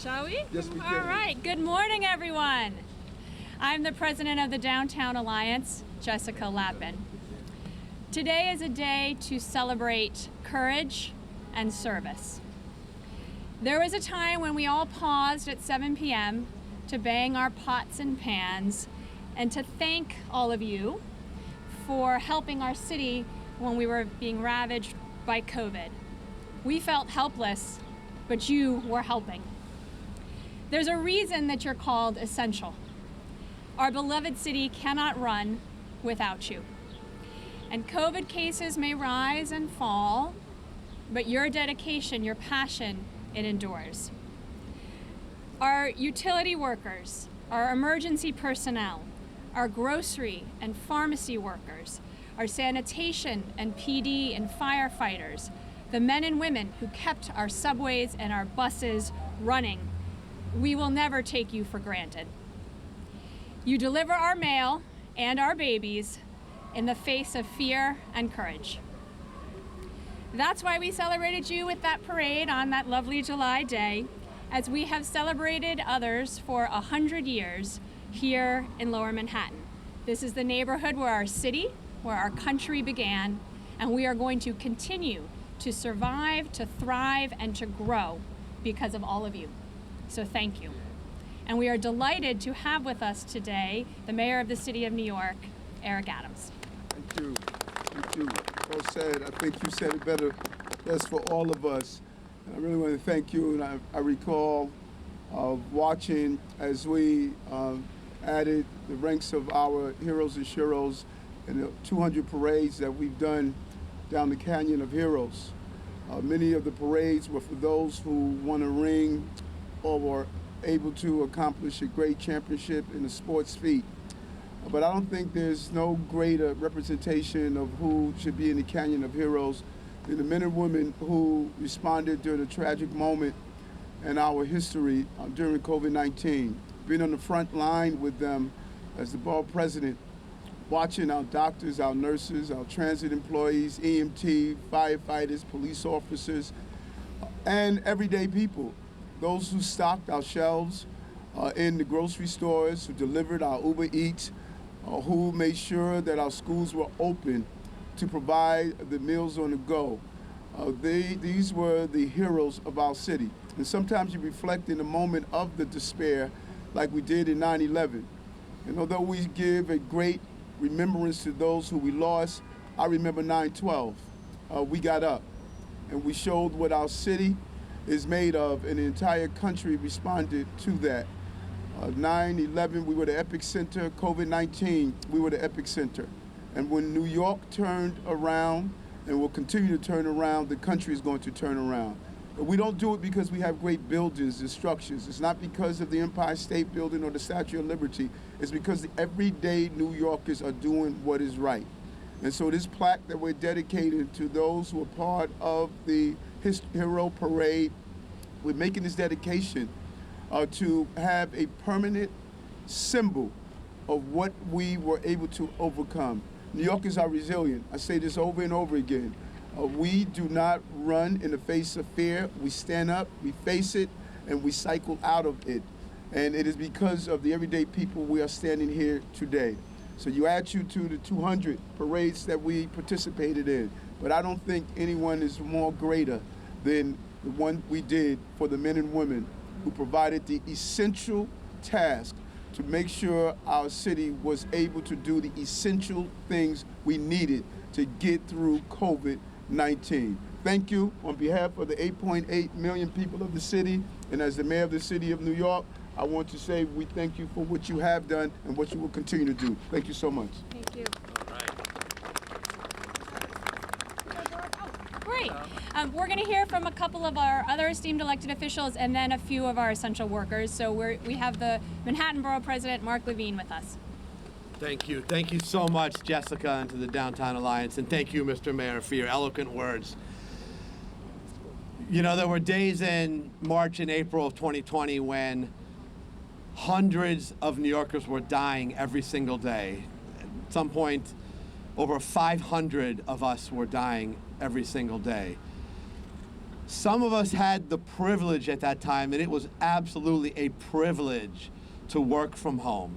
Shall we? Yes, we can. All right. Good morning, everyone. I'm the president of the Downtown Alliance, Jessica Lappin. Today is a day to celebrate courage and service. There was a time when we all paused at 7 p.m. to bang our pots and pans and to thank all of you for helping our city when we were being ravaged by COVID. We felt helpless, but you were helping. There's a reason that you're called essential. Our beloved city cannot run without you. And COVID cases may rise and fall, but your dedication, your passion, it endures. Our utility workers, our emergency personnel, our grocery and pharmacy workers, our sanitation and PD and firefighters, the men and women who kept our subways and our buses running, we will never take you for granted. You deliver our mail and our babies in the face of fear and courage. That's why we celebrated you with that parade on that lovely July day, as we have celebrated others for 100 years here in Lower Manhattan. This is the neighborhood where our city, where our country began, and we are going to continue to survive, to thrive, and to grow because of all of you. So thank you. And we are delighted to have with us today the Mayor of the City of New York, Eric Adams. Thank you. Thank you. Well said. I think you said it better. That's for all of us. And I really want to thank you. And I recall watching as we added the ranks of our heroes and sheroes in the 200 parades that we've done down the Canyon of Heroes. Many of the parades were for those who won a ring or were able to accomplish a great championship in a sports feat. But I don't think there's no greater representation of who should be in the Canyon of Heroes than the men and women who responded during a tragic moment in our history during COVID-19. Being on the front line with them as the borough president, watching our doctors, our nurses, our transit employees, EMT, firefighters, police officers, and everyday people. Those who stocked our shelves in the grocery stores, who delivered our Uber Eats, who made sure that our schools were open to provide the meals on the go. These were the heroes of our city. And sometimes you reflect in the moment of the despair like we did in 9/11. And although we give a great remembrance to those who we lost, I remember 9/12. We got up and we showed what our city is made of, and the entire country responded to that. 9/11, we were the epicenter. COVID-19, we were the epicenter. And when New York turned around and will continue to turn around, the country is going to turn around. But we don't do it because we have great buildings and structures. It's not because of the Empire State Building or the Statue of Liberty. It's because the everyday New Yorkers are doing what is right. And so this plaque that we're dedicating to those who are part of the Hero Parade, we're making this dedication to have a permanent symbol of what we were able to overcome. New Yorkers are resilient. I say this over and over again. We do not run in the face of fear. We stand up, we face it, and we cycle out of it. And it is because of the everyday people we are standing here today. So you add you to the 200 parades that we participated in. But I don't think anyone is more greater than the one we did for the men and women who provided the essential task to make sure our city was able to do the essential things we needed to get through COVID-19. Thank you on behalf of the 8.8 million people of the city, and as the mayor of the city of New York, I want to say we thank you for what you have done and what you will continue to do. Thank you so much. Thank you. All right. Great. We're going to hear from a couple of our other esteemed elected officials and then a few of our essential workers. So we have the Manhattan Borough President, Mark Levine, with us. Thank you. Thank you so much, Jessica, and to the Downtown Alliance. And thank you, Mr. Mayor, for your eloquent words. You know, there were days in March and April of 2020 when hundreds of New Yorkers were dying every single day. At some point, over 500 of us were dying every single day. Some of us had the privilege at that time, and it was absolutely a privilege to work from home.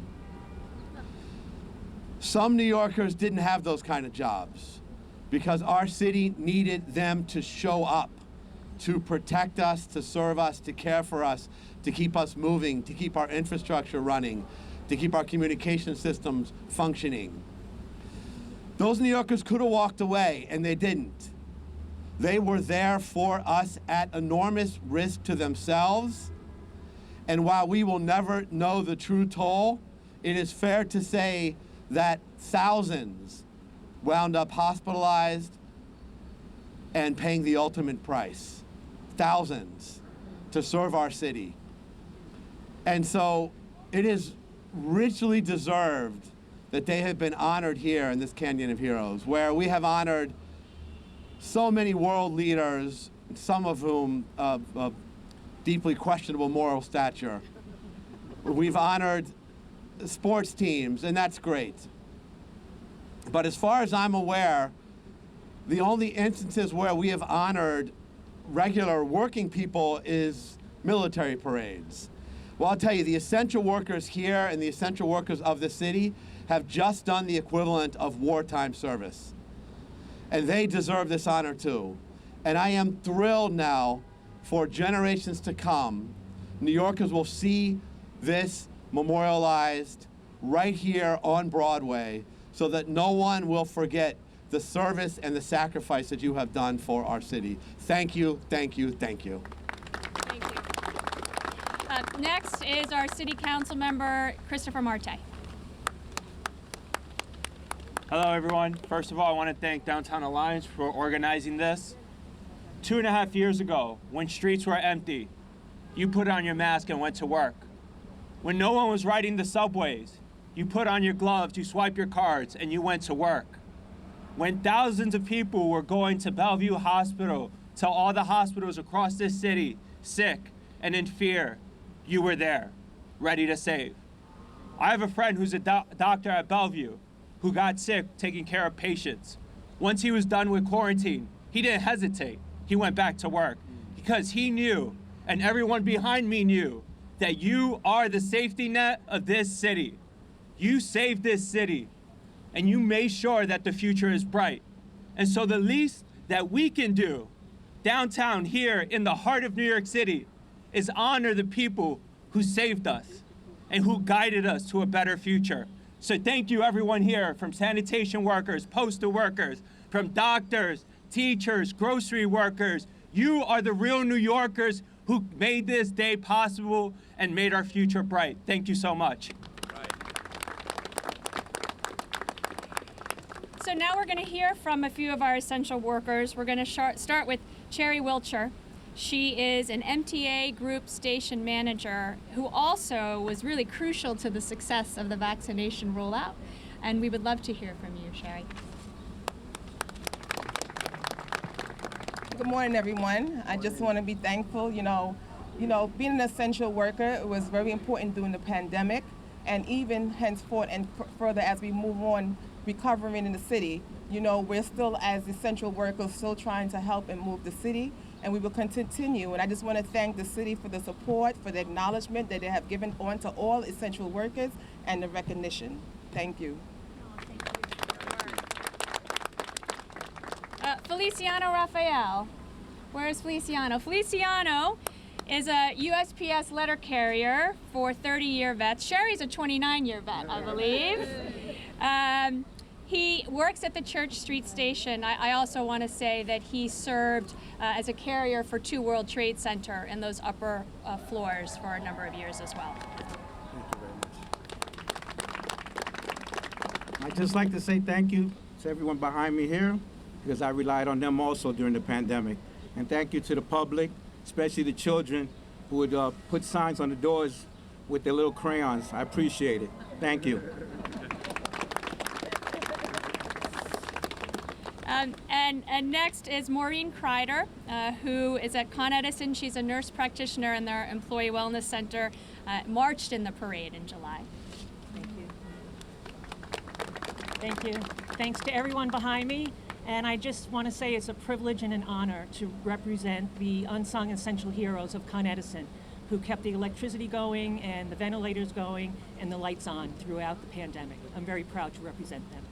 Some New Yorkers didn't have those kind of jobs because our city needed them to show up, to protect us, to serve us, to care for us, to keep us moving, to keep our infrastructure running, to keep our communication systems functioning. Those New Yorkers could have walked away, and they didn't. They were there for us at enormous risk to themselves. And while we will never know the true toll, it is fair to say that thousands wound up hospitalized and paying the ultimate price. Thousands to serve our city. And so it is richly deserved that they have been honored here in this Canyon of Heroes, where we have honored so many world leaders, some of whom of deeply questionable moral stature. We've honored sports teams, and that's great. But as far as I'm aware, the only instances where we have honored regular working people is military parades. Well, I'll tell you, the essential workers here and the essential workers of the city have just done the equivalent of wartime service. And they deserve this honor too. And I am thrilled now for generations to come. New Yorkers will see this memorialized right here on Broadway so that no one will forget the service and the sacrifice that you have done for our city. Thank you, thank you, thank you. Thank you. Next is our City Council member, Christopher Marte. Hello, everyone. First of all, I want to thank Downtown Alliance for organizing this. 2.5 years ago, when streets were empty, you put on your mask and went to work. When no one was riding the subways, you put on your gloves, you swiped your cards, and you went to work. When thousands of people were going to Bellevue Hospital, to all the hospitals across this city, sick and in fear, you were there, ready to save. I have a friend who's a doctor at Bellevue who got sick taking care of patients. Once he was done with quarantine, he didn't hesitate. He went back to work because he knew, and everyone behind me knew, that you are the safety net of this city. You saved this city, and you made sure that the future is bright. And so the least that we can do downtown here in the heart of New York City is honor the people who saved us and who guided us to a better future. So thank you everyone here, from sanitation workers, postal workers, from doctors, teachers, grocery workers. You are the real New Yorkers who made this day possible and made our future bright. Thank you so much. So now we're going to hear from a few of our essential workers. We're going to start with Cherry Wilcher. She is an MTA group station manager who also was really crucial to the success of the vaccination rollout. And we would love to hear from you, Cherry. Good morning, everyone. I just want to be thankful. You know, being an essential worker was very important during the pandemic, and even henceforth and further as we move on, recovering in the city. You know, we're still, as essential workers, still trying to help and move the city, and we will continue. And I just want to thank the city for the support, for the acknowledgement that they have given on to all essential workers, and the recognition. Thank you. Feliciano Rafael. Where's Feliciano? Feliciano is a USPS letter carrier for 30-year vets. Sherry's a 29-year vet, I believe. He works at the Church Street Station. I also want to say that he served as a carrier for 2 World Trade Center in those upper floors for a number of years as well. Thank you very much. I'd just like to say thank you to everyone behind me here, because I relied on them also during the pandemic. And thank you to the public, especially the children who would put signs on the doors with their little crayons. I appreciate it. Thank you. And next is Maureen Kreider, who is at Con Edison. She's a nurse practitioner in their Employee Wellness Center, marched in the parade in July. Thank you. Thank you. Thanks to everyone behind me. And I just want to say it's a privilege and an honor to represent the unsung essential heroes of Con Edison, who kept the electricity going and the ventilators going and the lights on throughout the pandemic. I'm very proud to represent them.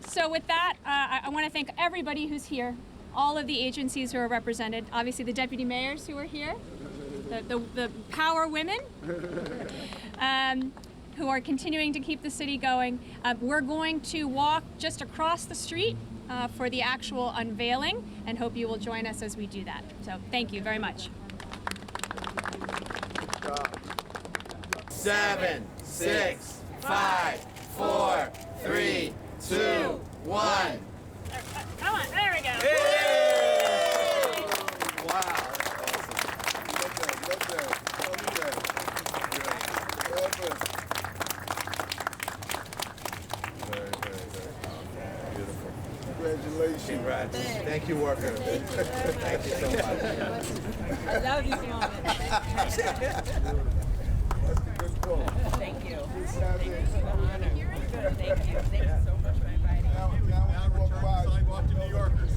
So with that, I want to thank everybody who's here, all of the agencies who are represented, obviously the deputy mayors who are here, the power women who are continuing to keep the city going. We're going to walk just across the street for the actual unveiling and hope you will join us as we do that. So thank you very much. 7, 6, 5, 4, 3, 2, 1. Come on, there we go. Wow. Congratulations. Congrats. Thank you, worker. Thank you so much. I love these moments. That's a good call. Thank you. Thank you for the honor. Thank you. Thank you so much for inviting me. Now we walk by. Sidewalk to New Yorkers.